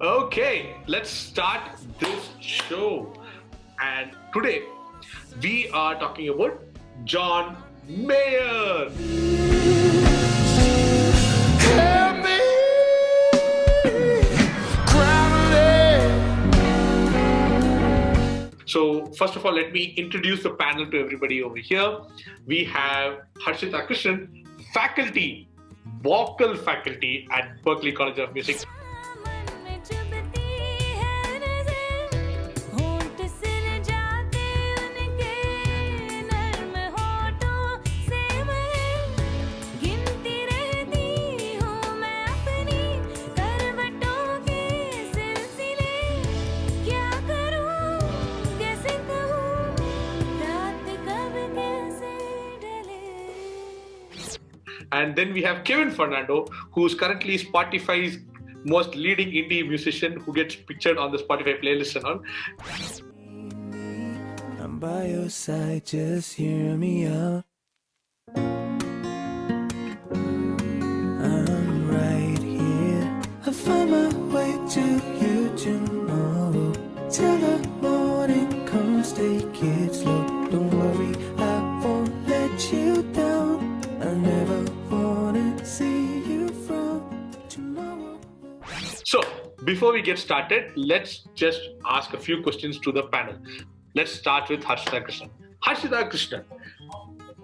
Okay, let's start this show. And today we are talking about John Mayer. So first of all, let me introduce the panel to everybody over here. We have Harshita Krishnan, faculty, vocal faculty at Berklee College of Music. And then we have Kevin Fernando, who's currently Spotify's most leading indie musician who gets pictured on the Spotify playlist and all. I'm by your side, just hear me out. I'm right here. I'll find my way to you tomorrow. Till the morning comes, take it slow. Don't worry, I won't let you down. I never wanna see you from tomorrow. So, before we get started, let's just ask a few questions to the panel. Let's start with Harshita Krishnan. Harshita Krishnan,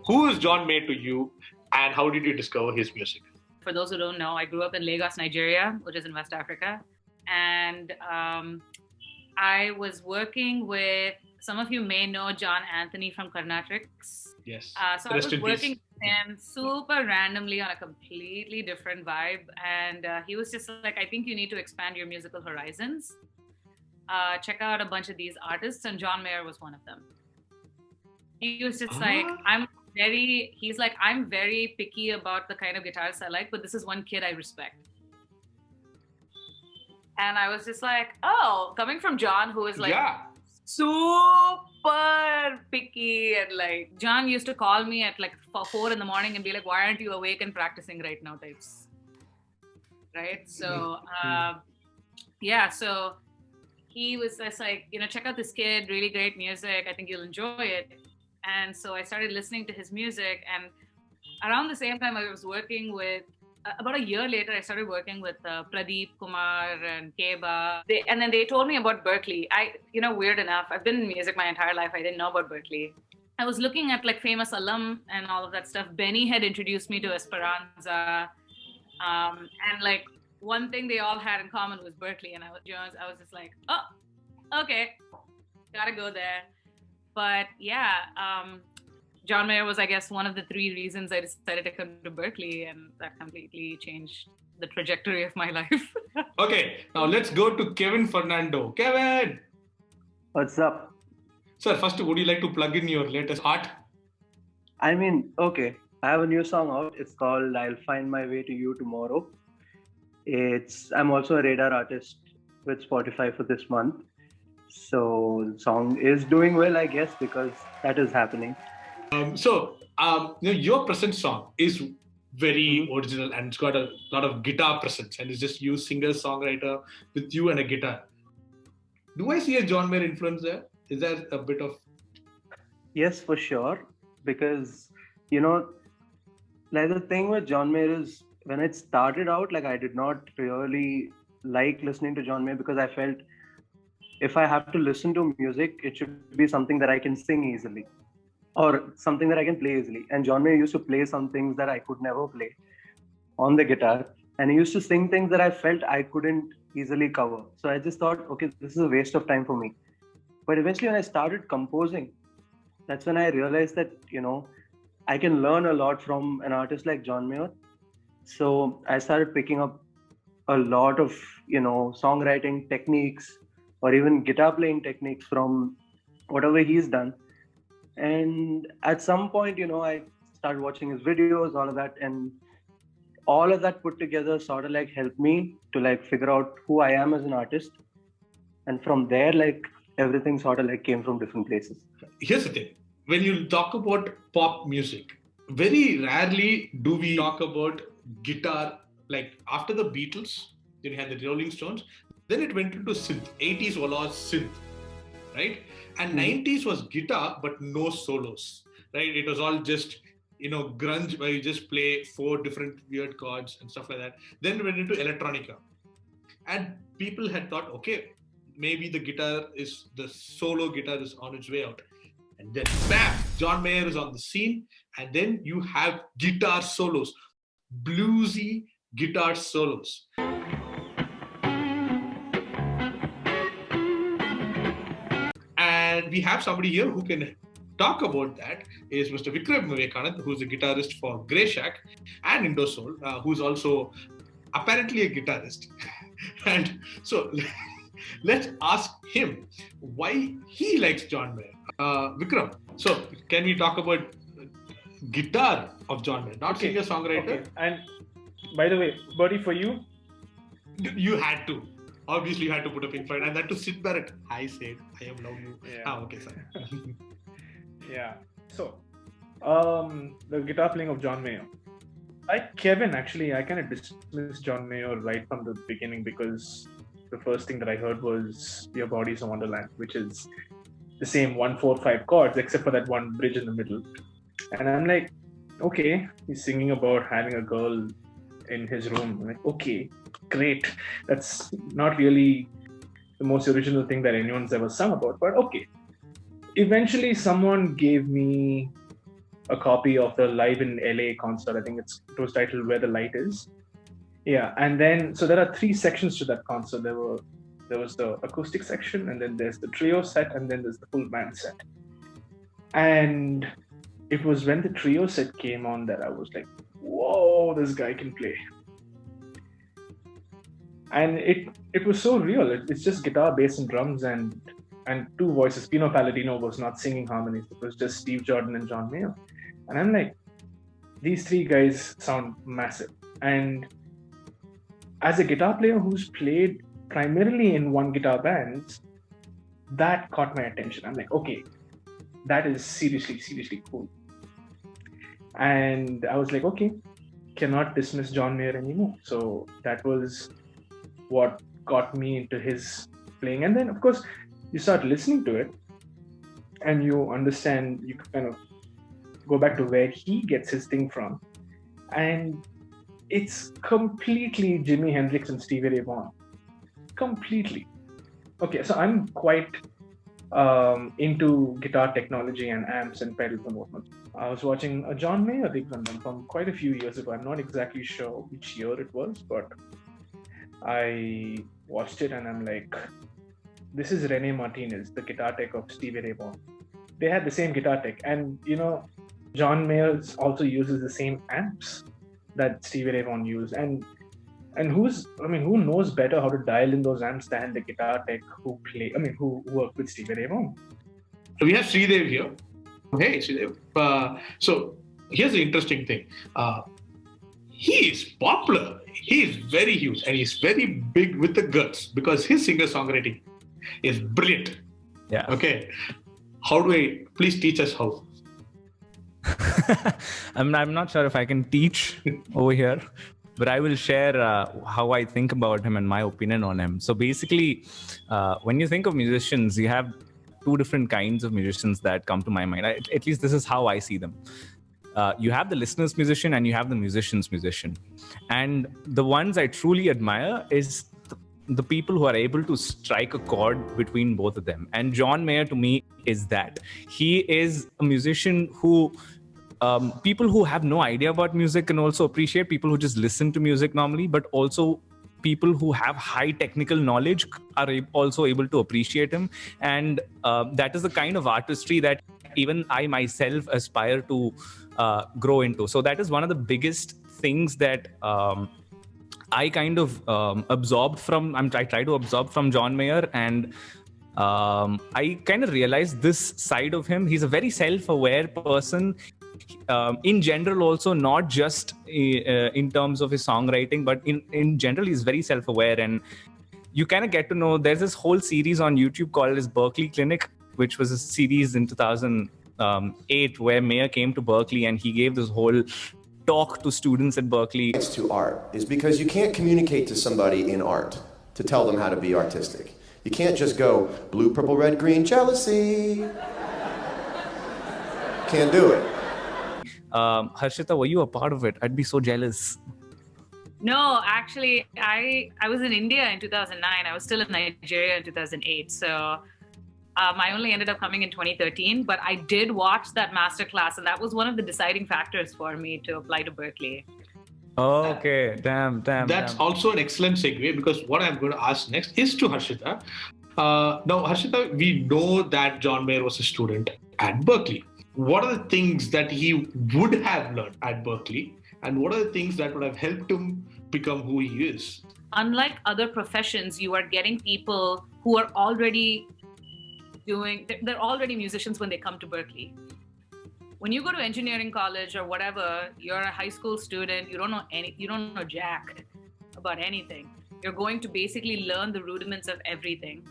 who is John Mayer to you and how did you discover his music? For those who don't know, I grew up in Lagos, Nigeria, which is in West Africa. And I was working with, some of you may know John Anthony from Carnatrix. Yes. So I was working with him super randomly on a completely different vibe. And he was just like, I think you need to expand your musical horizons. Check out a bunch of these artists. And John Mayer was one of them. He was just like, I'm very picky about the kind of guitarists I like, but this is one kid I respect. And I was just like, oh, coming from John, who is like super picky, and like John used to call me at like 4 a.m. and be like, why aren't you awake and practicing right now types, right? So so he was just like, check out this kid, really great music, I think you'll enjoy it. And so I started listening to his music, and around the same time I was working with, about a year later, I started working with Pradeep, Kumar, and Keba. And then they told me about Berklee. Weird enough, I've been in music my entire life. I didn't know about Berklee. I was looking at like famous alum and all of that stuff. Benny had introduced me to Esperanza. And like one thing they all had in common was Berklee. And I was just like, oh, okay, gotta go there. But yeah, John Mayer was, I guess, one of the 3 reasons I decided to come to Berklee, and that completely changed the trajectory of my life. Okay, now let's go to Kevin Fernando. Kevin! What's up? Sir, first, would you like to plug in your latest art? I have a new song out. It's called I'll Find My Way to You Tomorrow. I'm also a radar artist with Spotify for this month. So the song is doing well, I guess, because that is happening. Your present song is very original and it's got a lot of guitar presence, and it's just you, singer-songwriter, with you and a guitar. Do I see a John Mayer influence there? Is there a bit of... Yes, for sure. Because, like the thing with John Mayer is, when it started out, like I did not really like listening to John Mayer because I felt if I have to listen to music, it should be something that I can sing easily, or something that I can play easily. And John Mayer used to play some things that I could never play on the guitar. And he used to sing things that I felt I couldn't easily cover. So I just thought, okay, this is a waste of time for me. But eventually when I started composing, that's when I realized that, I can learn a lot from an artist like John Mayer. So I started picking up a lot of, songwriting techniques or even guitar playing techniques from whatever he's done. And at some point, I started watching his videos, all of that. And all of that put together sort of like helped me to like figure out who I am as an artist. And from there, like everything sort of like came from different places. Here's the thing. When you talk about pop music, very rarely do we talk about guitar. Like after the Beatles, then you had the Rolling Stones. Then it went into synth. 80s was synth, right? And 90s was guitar, but no solos, right? It was all just, grunge where you just play 4 different weird chords and stuff like that. Then it went into electronica. And people had thought, okay, maybe the solo guitar is on its way out. And then bam, John Mayer is on the scene. And then you have guitar solos, bluesy guitar solos. And we have somebody here who can talk about that, is Mr. Vikram Vivekanand, who's a guitarist for Grey Shack and IndoSoul, who's also apparently a guitarist. And so let's ask him why he likes John Mayer. Vikram, so can we talk about guitar of John Mayer, not singer-songwriter? Okay. And by the way, Berty, for you? You had to. Obviously, you had to put a Pink Floyd, and that to sit there at, I said, I have loved you. Yeah. Okay, sorry. Yeah. So, the guitar playing of John Mayer. Like Kevin, actually, I kind of dismissed John Mayer right from the beginning because the first thing that I heard was Your Body's a Wonderland, which is the same 1, 4, 5 chords, except for that one bridge in the middle. And I'm like, okay, he's singing about having a girl in his room. I'm like, okay, great. That's not really the most original thing that anyone's ever sung about, but okay. Eventually, someone gave me a copy of the Live in LA concert. I think it was titled Where the Light Is. Yeah, and then, so there are 3 sections to that concert. There was the acoustic section, and then there's the trio set, and then there's the full band set. And it was when the trio set came on that I was like, whoa, this guy can play. And it was so real. It's just guitar, bass, and drums, and 2 voices. Pino Palladino was not singing harmonies. It was just Steve Jordan and John Mayer. And I'm like, these 3 guys sound massive. And as a guitar player who's played primarily in one guitar bands, that caught my attention. I'm like, okay, that is seriously cool. And I was like, okay, cannot dismiss John Mayer anymore. So that was what got me into his playing. And then, of course, you start listening to it and you understand, you kind of go back to where he gets his thing from. And it's completely Jimi Hendrix and Stevie Ray Vaughan. Completely. Okay, so I'm quite into guitar technology and amps and pedals and whatnot. I was watching a John Mayer rerun from quite a few years ago. I'm not exactly sure which year it was, but I watched it and I'm like, this is Rene Martinez, the guitar tech of Stevie Ray Vaughan. They had the same guitar tech, and John Mayer also uses the same amps that Stevie Ray Vaughan used. And who knows better how to dial in those amps than the guitar tech who worked with Stevie Ray Vaughan. We have Sridev here. Hey, Sridev. So here's the interesting thing. He is popular. He is very huge, and he's very big with the guts because his singer-songwriting is brilliant. Yeah. Okay. Please teach us how? I'm not sure if I can teach over here, but I will share how I think about him and my opinion on him. So basically, when you think of musicians, you have 2 different kinds of musicians that come to my mind. At least this is how I see them. You have the listener's musician and you have the musician's musician. And the ones I truly admire is the people who are able to strike a chord between both of them. And John Mayer to me is that. He is a musician who people who have no idea about music can also appreciate, people who just listen to music normally, but also people who have high technical knowledge are also able to appreciate him. And that is the kind of artistry that even I myself aspire to grow into. So that is one of the biggest things that I kind of absorbed from, I try to absorb from John Mayer. And I kind of realized this side of him. He's a very self-aware person. In general also, not just in terms of his songwriting, but in general, he's very self-aware. And you kind of get to know, there's this whole series on YouTube called his Berklee Clinic, which was a series in 2008 where Mayer came to Berklee and he gave this whole talk to students at Berklee. To art is because you can't communicate to somebody in art to tell them how to be artistic. You can't just go blue, purple, red, green, jealousy. Can't do it. Harshita, were you a part of it? I'd be so jealous. No, actually, I was in India in 2009. I was still in Nigeria in 2008. So I only ended up coming in 2013. But I did watch that masterclass, and that was one of the deciding factors for me to apply to Berklee. Oh, okay, damn. That's also an excellent segue, because what I'm going to ask next is to Harshita. Now, Harshita, we know that John Mayer was a student at Berklee. What are the things that he would have learned at Berklee, and what are the things that would have helped him become who he is? Unlike other professions, you are getting people who are already they're already musicians when they come to Berklee. When you go to engineering college or whatever, you're a high school student, you don't know jack about anything. You're going to basically learn the rudiments of everything.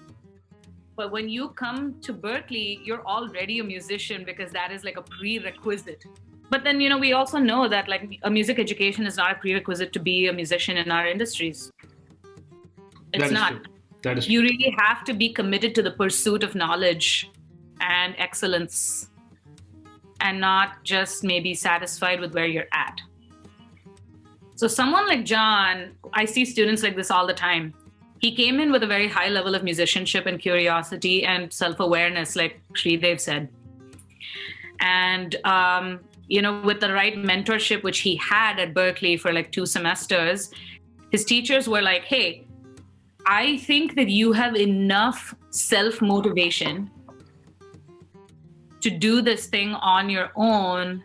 But when you come to Berklee, you're already a musician, because that is like a prerequisite. But then, we also know that like a music education is not a prerequisite to be a musician in our industries. It's not. True. That is true. You really have to be committed to the pursuit of knowledge and excellence, and not just maybe satisfied with where you're at. So someone like John, I see students like this all the time. He came in with a very high level of musicianship and curiosity and self-awareness, like Sridev said. And, with the right mentorship, which he had at Berklee for like 2 semesters, his teachers were like, hey, I think that you have enough self-motivation to do this thing on your own,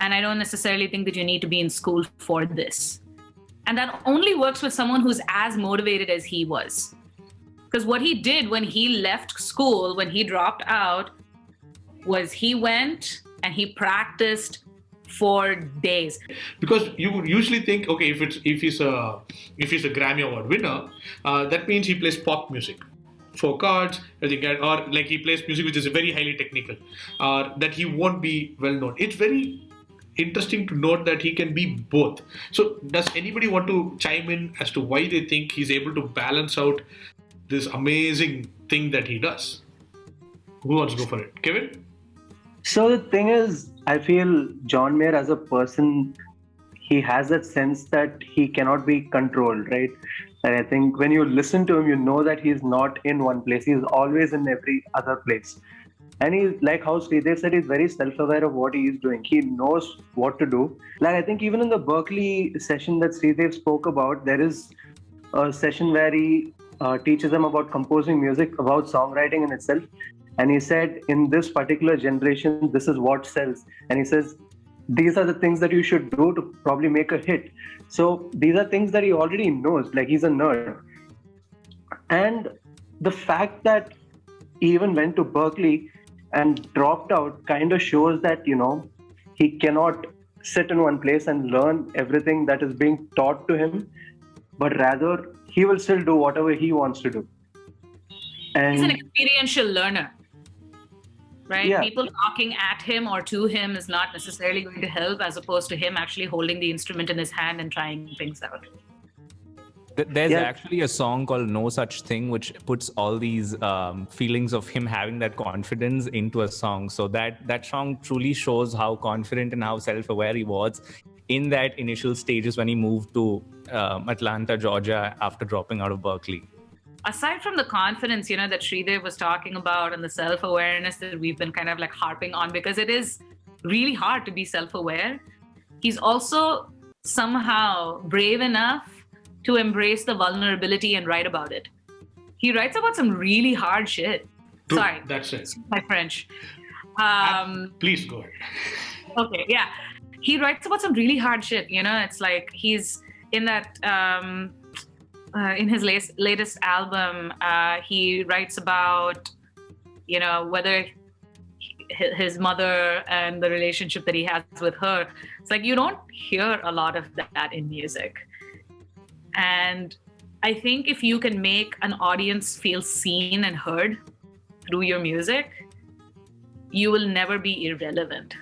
and I don't necessarily think that you need to be in school for this. And that only works with someone who's as motivated as he was. Because what he did when he left school, when he dropped out, was he went and he practiced for days. Because you would usually think, okay, if he's a Grammy Award winner, that means he plays pop music. 4 chords, or like he plays music which is very highly technical, that he won't be well known. It's very interesting to note that he can be both. So does anybody want to chime in as to why they think he's able to balance out this amazing thing that he does? Who wants to go for it? Kevin? So the thing is, I feel John Mayer as a person, he has that sense that he cannot be controlled, right? And I think when you listen to him, you know that he's not in one place. He's always in every other place. And he's like how Sridev said, he's very self-aware of what he is doing. He knows what to do. Like I think even in the Berklee session that Sridev spoke about, there is a session where he teaches them about composing music, about songwriting in itself. And he said, in this particular generation, this is what sells. And he says, these are the things that you should do to probably make a hit. So these are things that he already knows, like he's a nerd. And the fact that he even went to Berklee and dropped out kind of shows that, he cannot sit in one place and learn everything that is being taught to him, but rather he will still do whatever he wants to do. And he's an experiential learner. Right? Yeah. People talking at him or to him is not necessarily going to help, as opposed to him actually holding the instrument in his hand and trying things out. There's actually a song called No Such Thing, which puts all these feelings of him having that confidence into a song. So that song truly shows how confident and how self-aware he was in that initial stages when he moved to Atlanta, Georgia, after dropping out of Berklee. Aside from the confidence, that Sridev was talking about, and the self-awareness that we've been kind of like harping on, because it is really hard to be self-aware, he's also somehow brave enough to embrace the vulnerability and write about it. He writes about some really hard shit. True, Sorry, that's it. My French. Please go ahead. Okay, yeah. He writes about some really hard shit, It's like he's in that... in his latest album, he writes about, whether his mother and the relationship that he has with her. It's like you don't hear a lot of that in music. And I think if you can make an audience feel seen and heard through your music, you will never be irrelevant.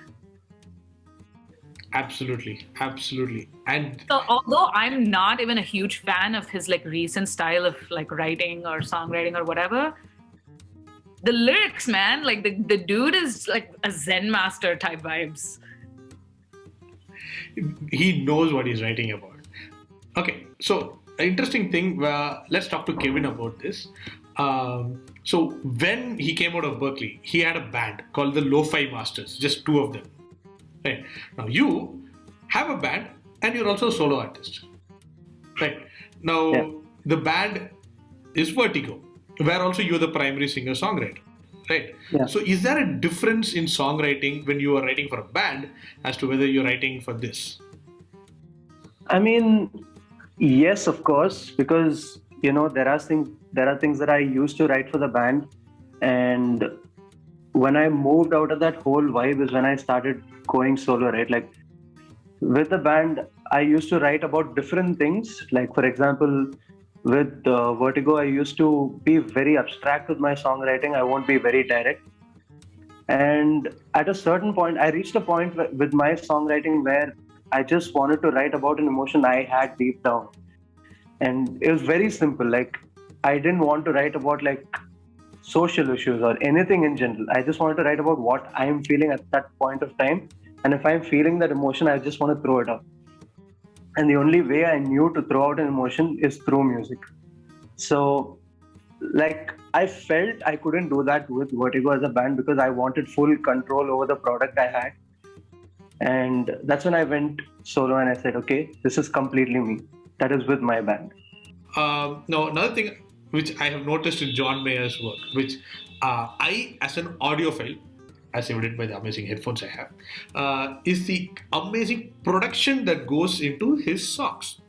Absolutely. And So although I'm not even a huge fan of his like recent style of like writing or songwriting or whatever, the lyrics, man, like the dude is like a Zen master type vibes. he knows what he's writing about. Okay, so interesting thing. Let's talk to Kevin about this. So when he came out of Berklee, he had a band called the Lo-Fi Masters, just two of them. Right. Now you have a band and you're also a solo artist. Right. Now the band is Vertigo, where also you're the primary singer-songwriter. Right. Yeah. So is there a difference in songwriting when you are writing for a band as to whether you're writing for this? I mean, yes, of course, because there are things that I used to write for the band, and when I moved out of that whole vibe is when I started going solo, right? Like with the band, I used to write about different things. Like for example, with Vertigo, I used to be very abstract with my songwriting. I won't be very direct. And at a certain point, I reached a point with my songwriting where I just wanted to write about an emotion I had deep down. And it was very simple. Like I didn't want to write about like social issues or anything in general. I just wanted to write about what I'm feeling at that point of time. And if I'm feeling that emotion, I just want to throw it out. And the only way I knew to throw out an emotion is through music. So like I felt I couldn't do that with Vertigo as a band because I wanted full control over the product I had. And that's when I went solo and I said, okay, this is completely me. That is with my band. Now, another thing which I have noticed in John Mayer's work, which I, as an audiophile, as evident by the amazing headphones I have, is the amazing production that goes into his songs.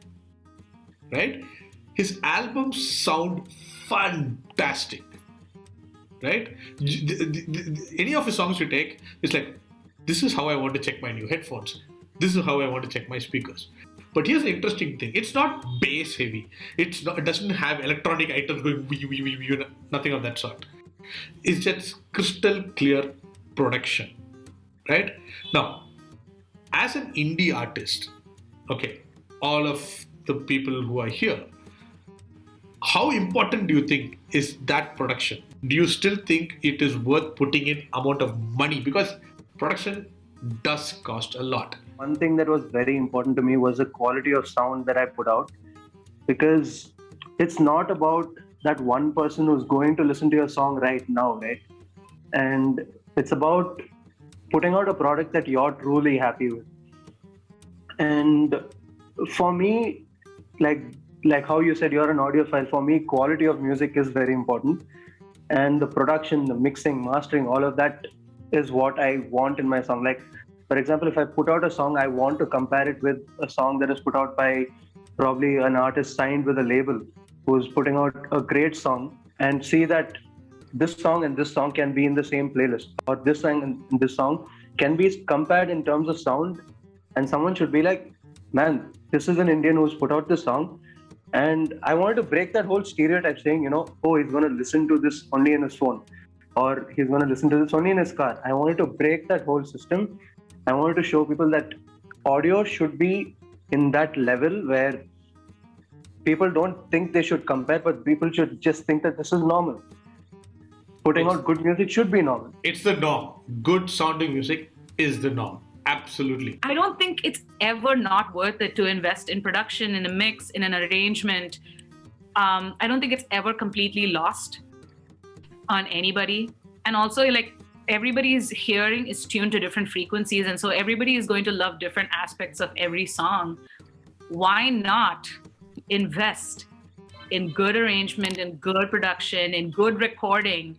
Right? His albums sound fantastic. Right? Any of his songs you take, it's like, this is how I want to check my new headphones. This is how I want to check my speakers. But here's the interesting thing. It's not bass heavy. It doesn't have electronic items going, nothing of that sort. It's just crystal clear production, right? Now, as an indie artist, okay, all of the people who are here, how important do you think is that production? Do you still think it is worth putting in amount of money? Because production does cost a lot. One thing that was very important to me was the quality of sound that I put out, because it's not about that one person who's going to listen to your song right now, right? And it's about putting out a product that you're truly happy with. And for me, like how you said, you're an audiophile. For me, quality of music is very important. And the production, the mixing, mastering, all of that is what I want in my song. Like, for example, if I put out a song, I want to compare it with a song that is put out by probably an artist signed with a label who's putting out a great song, and see that this song and this song can be in the same playlist, or this song and this song can be compared in terms of sound. And someone should be like, man, this is an Indian who's put out this song. And I wanted to break that whole stereotype saying, oh, he's going to listen to this only in his phone, or he's going to listen to this only in his car. I wanted to break that whole system. I wanted to show people that audio should be in that level where people don't think they should compare, but people should just think that this is normal. Putting out good music should be normal. It's the norm. Good sounding music is the norm. Absolutely. I don't think it's ever not worth it to invest in production, in a mix, in an arrangement. I don't think it's ever completely lost on anybody. And also, like, everybody's hearing is tuned to different frequencies, and so everybody is going to love different aspects of every song. Why not invest in good arrangement, in good production, in good recording?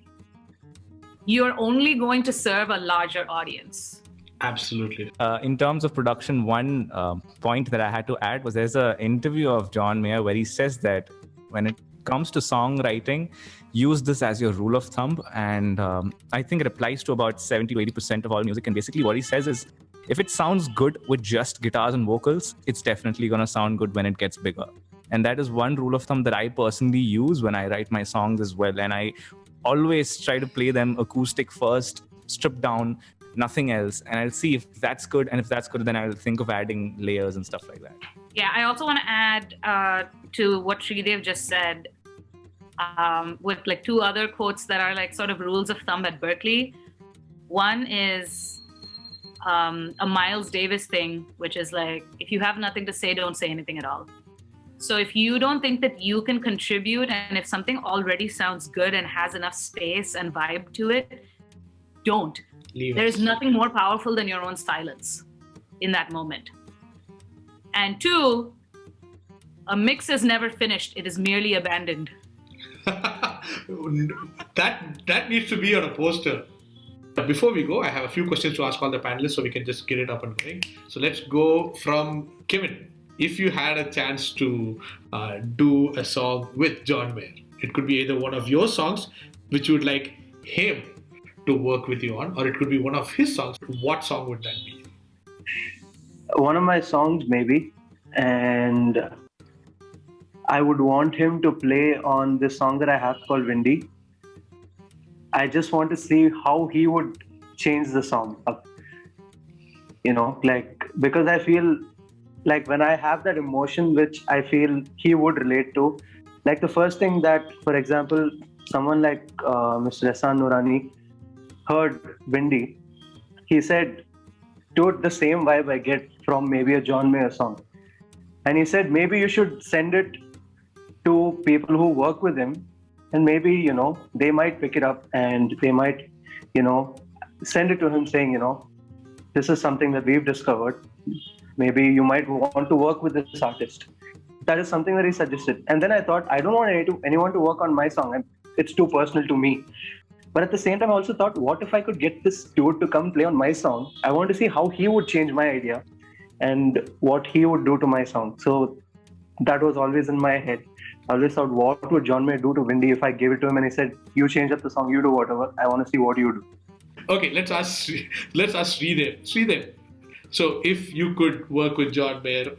You're only going to serve a larger audience. Absolutely. In terms of production, one point that I had to add was there's an interview of John Mayer where he says that when it comes to songwriting, use this as your rule of thumb. And I think it applies to about 70 to 80% of all music. And basically what he says is, if it sounds good with just guitars and vocals, it's definitely going to sound good when it gets bigger. And that is one rule of thumb that I personally use when I write my songs as well. And I always try to play them acoustic first, stripped down, nothing else, and I'll see if that's good, and if that's good, then I'll think of adding layers and stuff like that. Yeah, I also want to add to what Sridev just said, with like two other quotes that are like sort of rules of thumb at Berklee. One is a Miles Davis thing, which is like, if you have nothing to say, don't say anything at all. So if you don't think that you can contribute, and if something already sounds good and has enough space and vibe to it, don't. There's nothing more powerful than your own silence in that moment. And two, a mix is never finished. It is merely abandoned. That needs to be on a poster. Before we go, I have a few questions to ask all the panelists so we can just get it up and going. So let's go from Kevin. If you had a chance to do a song with John Mayer, it could be either one of your songs, which you would like him to work with you on, or it could be one of his songs. What song would that be? One of my songs, maybe. And I would want him to play on this song that I have called Windy. I just want to see how he would change the song up. Because I feel like when I have that emotion, which I feel he would relate to, like the first thing that, for example, someone like Mr. Ehsan Noorani heard Windy, he said, dude, the same vibe I get from maybe a John Mayer song. And he said, maybe you should send it to people who work with him, and maybe, they might pick it up and they might, send it to him saying, this is something that we've discovered. Maybe you might want to work with this artist. That is something that he suggested. And then I thought, I don't want anyone to work on my song. It's too personal to me. But at the same time, I also thought, what if I could get this dude to come play on my song? I want to see how he would change my idea and what he would do to my song. So that was always in my head. I always thought, what would John Mayer do to Windy if I gave it to him and he said, you change up the song, you do whatever. I want to see what you do. Okay, let's ask Sridev. Sridev, so if you could work with John Mayer.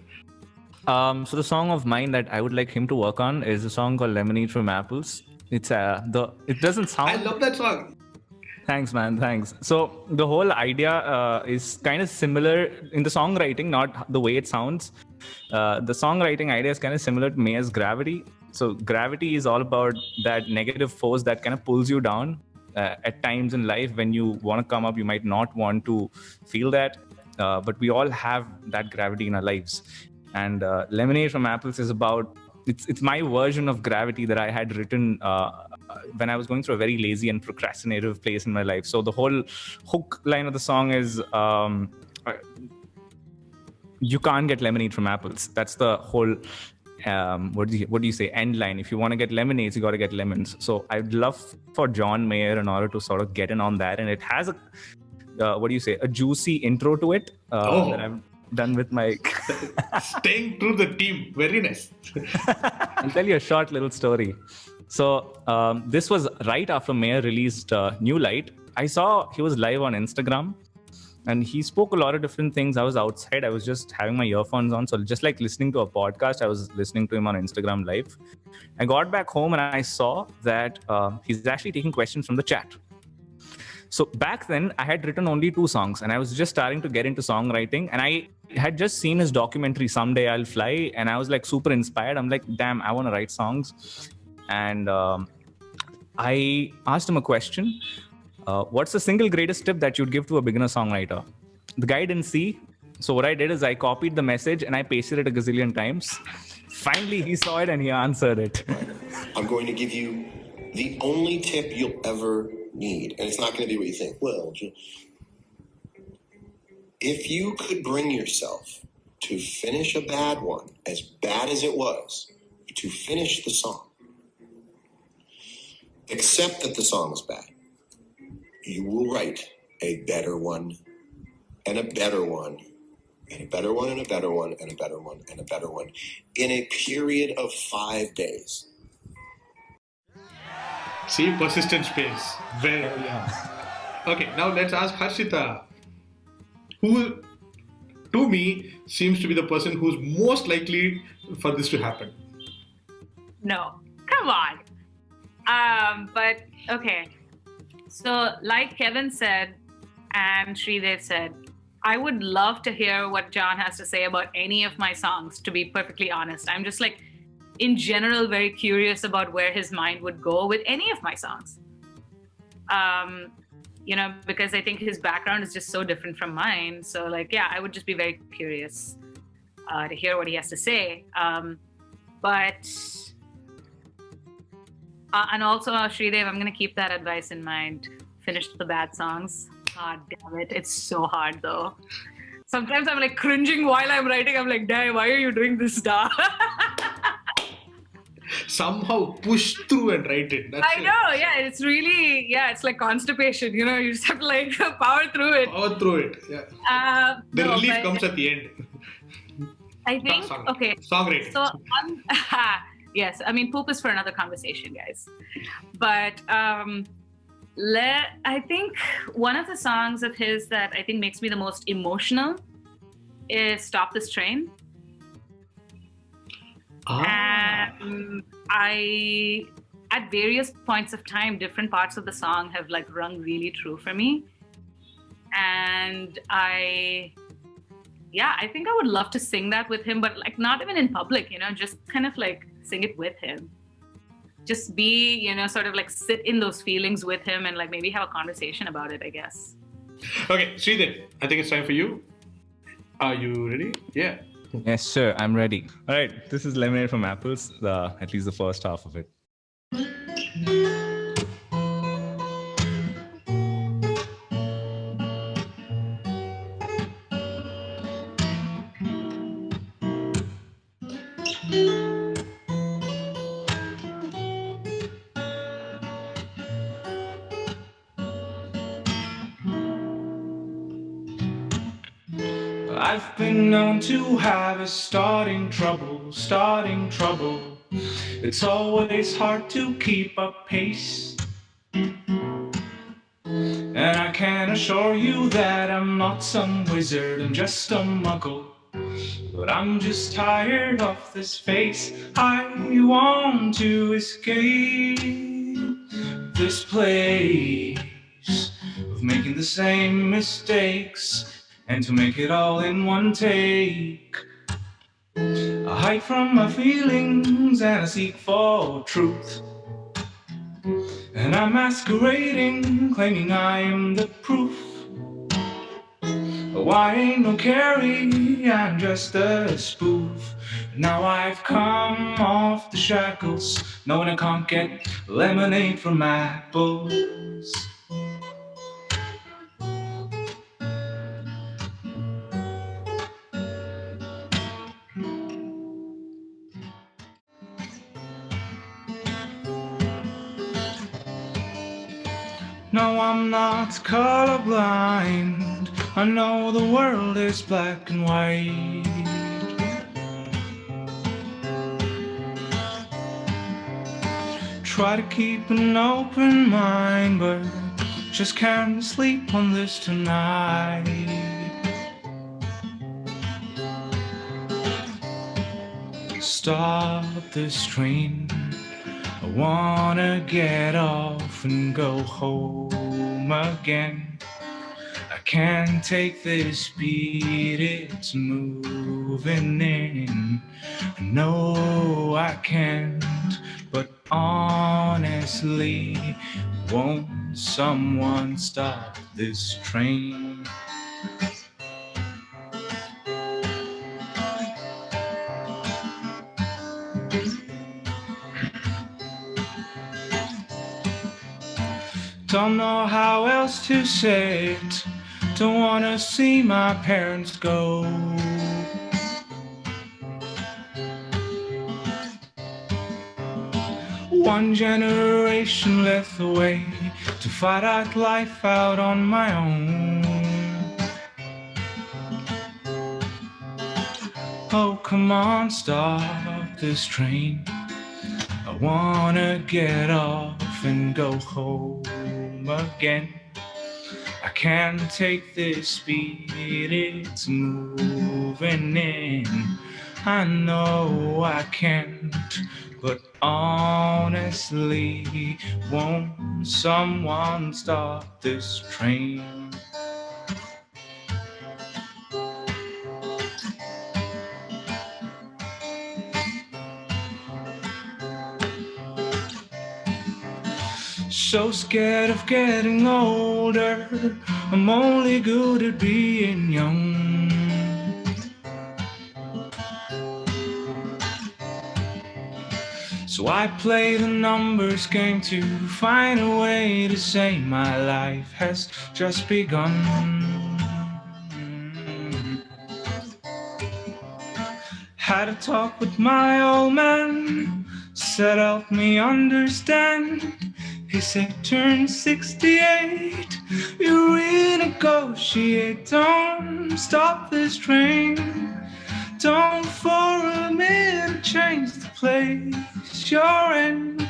So the song of mine that I would like him to work on is a song called Lemonade from Apples. It doesn't sound... I love that song. Thanks, man. Thanks. So the whole idea is kind of similar in the songwriting, not the way it sounds. The songwriting idea is kind of similar to Mayer's Gravity. So Gravity is all about that negative force that kind of pulls you down. At times in life when you want to come up, you might not want to feel that. But we all have that gravity in our lives. And Lemonade from Apples is about... It's my version of Gravity that I had written when I was going through a very lazy and procrastinative place in my life. So the whole hook line of the song is, you can't get lemonade from apples. That's the whole, what do you say, end line. If you want to get lemonades, you got to get lemons. So I'd love for John Mayer in order to sort of get in on that. And it has a juicy intro to it that I've done with my... Staying true the team. Very nice. I'll tell you a short little story. So this was right after Mayer released New Light. I saw he was live on Instagram and he spoke a lot of different things. I was outside. I was just having my earphones on. So just like listening to a podcast, I was listening to him on Instagram live. I got back home and I saw that he's actually taking questions from the chat. So back then I had written only 2 songs and I was just starting to get into songwriting, and I had just seen his documentary Someday I'll Fly, and I was like super inspired. I'm like, damn, I want to write songs. And I asked him a question. What's the single greatest tip that you'd give to a beginner songwriter? The guy didn't see. So what I did is I copied the message and I pasted it a gazillion times. Finally, he saw it and he answered it. I'm going to give you the only tip you'll ever need. And it's not going to be what you think. Well, if you could bring yourself to finish a bad one, as bad as it was, to finish the song, accept that the song is bad, you will write a better one, and a better one, and a better one, and a better one, and a better one, and a better one, in a period of 5 days. See, persistence pays. Very Okay, now let's ask Harshita, who to me seems to be the person who's most likely for this to happen. No, come on. But okay. So like Kevin said, And Sridev said, I would love to hear what John has to say about any of my songs, to be perfectly honest. I'm just like, in general, very curious about where his mind would go with any of my songs. Because I think his background is just so different from mine. So like, yeah, I would just be very curious to hear what he has to say. And also, Sridev, I'm going to keep that advice in mind. Finish the bad songs. God damn it. It's so hard though. Sometimes I'm like cringing while I'm writing. I'm like, damn, why are you doing this stuff? Somehow push through and write it. I know, yeah. It's really, it's like constipation. You just have to like power through it. Power through it, yeah. The relief comes at the end. I think, okay. Songwriting. So, yes, I mean, poop is for another conversation, guys. But I think one of the songs of his that I think makes me the most emotional is Stop This Train. And at various points of time, different parts of the song have like rung really true for me. And I think I would love to sing that with him, but like not even in public, just kind of like sing it with him. Just be, sort of like sit in those feelings with him and like maybe have a conversation about it, I guess. Okay, Sridev, I think it's time for you. Are you ready? Yeah. Yes, sir. I'm ready. All right. This is Lemonade from Apples, at least the first half of it. I've been known to have a starting trouble. It's always hard to keep up pace. And I can assure you that I'm not some wizard, I'm just a muggle. But I'm just tired of this face. I want to escape this place of making the same mistakes, and to make it all in one take. I hide from my feelings and I seek for truth. And I'm masquerading, claiming I am the proof. Oh, I ain't no Carrie, I'm just a spoof. Now I've come off the shackles, knowing I can't get lemonade from apples. No, I'm not colorblind. I know the world is black and white. Try to keep an open mind, but just can't sleep on this tonight. Stop this train. I wanna get off and go home again. I can't take this speed, it's moving in. No, I can't, but honestly, won't someone stop this train? Don't know how else to say it. Don't wanna see my parents go. One generation left away to fight out life out on my own. Oh, come on, stop this train. I wanna get off and go home again. I can't take this speed, it's moving in. I know I can't, but honestly, won't someone stop this train? So scared of getting older. I'm only good at being young. So I play the numbers game to find a way to say my life has just begun. Had a talk with my old man, said help me understand. He said turn 68, you renegotiate, don't stop this train. Don't for a minute change the place you're in.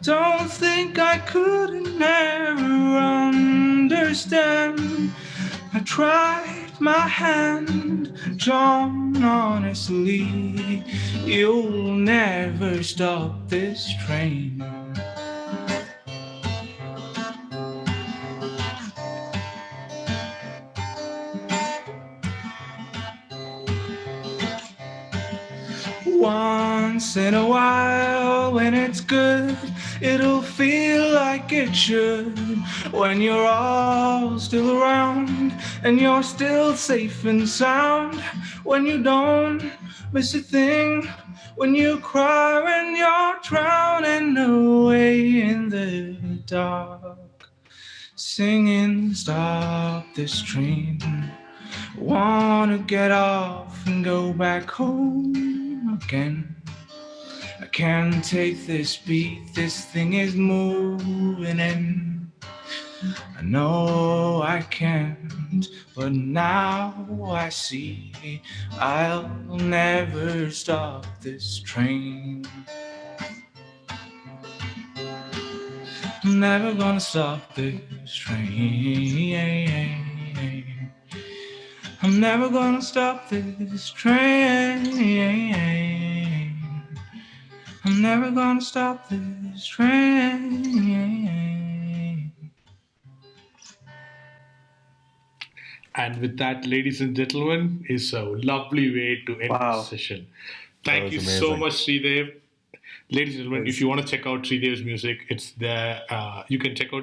Don't think I could never understand. I tried my hand, John, honestly, you'll never stop this train. Once in a while, when it's good, it'll feel like it should. When you're all still around and you're still safe and sound. When you don't miss a thing. When you cry when you're drowning away in the dark. Singing, stop this train. Wanna get off and go back home again. I can't take this beat, this thing is moving in. I know I can't, but now I see I'll never stop this train. I'm never gonna stop this train. I'm never gonna stop this train. I'm never gonna stop this train. And with that, ladies and gentlemen, is a lovely way to end Wow. this session. Thank you was so amazing. much, Sridev. Ladies and gentlemen, if you want to check out Sridev's music, it's there. You can check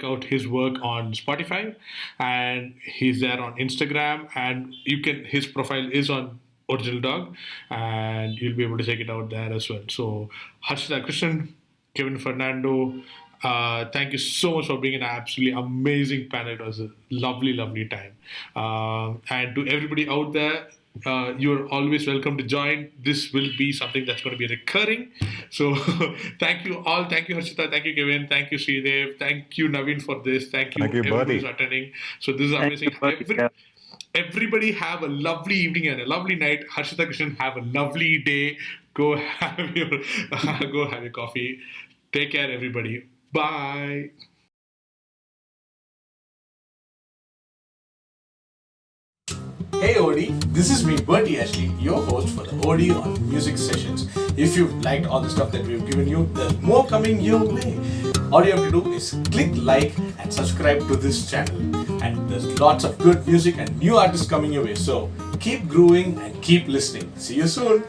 out his work on Spotify, and he's there on Instagram, and his profile is on Original Dog, and you'll be able to check it out there as well. So Harshita Krishnan, Kevin Fernando, thank you so much for being an absolutely amazing panel. It was a lovely, lovely time. And to everybody out there, you're always welcome to join. This will be something that's going to be recurring. So thank you all. Thank you, Harshita. Thank you, Kevin. Thank you, Sridev. Thank you, Naveen, for this. Thank you, Berty. everybody who's attending. So this is amazing. Everybody have a lovely evening and a lovely night. Harshita Krishnan, have a lovely day. Go have your coffee. Take care, everybody. Bye. Hey OD, this is me, Berty Ashley, your host for the OD on Music Sessions. If you've liked all the stuff that we've given you, there's more coming your way. All you have to do is click like and subscribe to this channel. And there's lots of good music and new artists coming your way. So keep growing and keep listening. See you soon.